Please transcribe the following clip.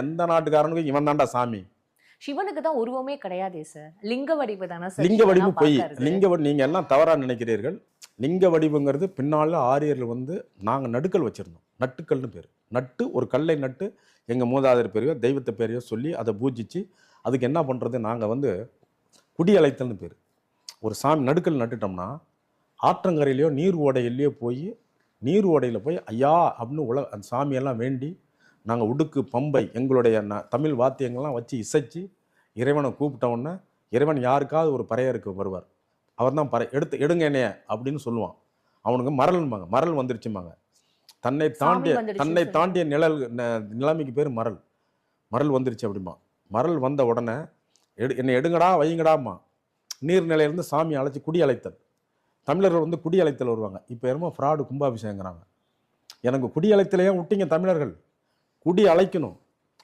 எந்த நாட்டுக்காரனுக்கும் இவன் தான்டா சாமி. சிவனுக்கு தான் உருவமே கிடையாதே சார், லிங்க வடிவு தானே சார். லிங்க வடிவு பொய். நீங்க எல்லாம் தவறா நினைக்கிறீர்கள். லிங்க வடிவுங்கிறது பின்னால ஆரியர்கள் வந்து நாங்க நடுக்கல் வச்சிருந்தோம். நட்டுக்கல்னு பேர். நட்டு ஒரு கல்லை நட்டு எங்க மூதாதையர் பேரையோ தெய்வத்தை பேரையோ சொல்லி அதை பூஜிச்சு அதுக்கு என்ன பண்றது, நாங்க வந்து குடி அழைத்தல்னு பேர். ஒரு சாமி நடுக்கல் நட்டுட்டோம்னா ஆற்றங்கரையிலையோ நீர் ஓடையிலையோ போய் நீர் ஓடையில் போய் ஐயா அப்படின்னு அந்த சாமியெல்லாம் வேண்டி நாங்கள் உடுக்கு பம்பை எங்களுடைய தமிழ் வாத்தியங்கள்லாம் வச்சு இசைச்சு இறைவனை கூப்பிட்டோன்னே இறைவன் யாருக்காவது ஒரு பறையருக்கு வருவார். அவர் தான் பறை எடுங்க என்னைய அப்படின்னு சொல்லுவான். அவனுக்கு மரல்பாங்க, மரல் வந்துருச்சுமாங்க. தன்னை தாண்டிய நிலைமைக்கு பேர் மரல். மரல் வந்துருச்சு அப்படிமா. மரல் வந்த உடனே என்னை எடுங்கடா வைங்கடாமா. நீர்நிலையிலேருந்து சாமி அழைச்சி குடி அழைத்தல். தமிழர்கள் வந்து குடி அழைத்தல் வருவாங்க. இப்போ என்னமோ ஃப்ராடு கும்பாபிஷேகங்கிறாங்க. எனக்கு குடி அழைத்தலையே விட்டீங்க தமிழர்கள். குடி அழைக்கணும்.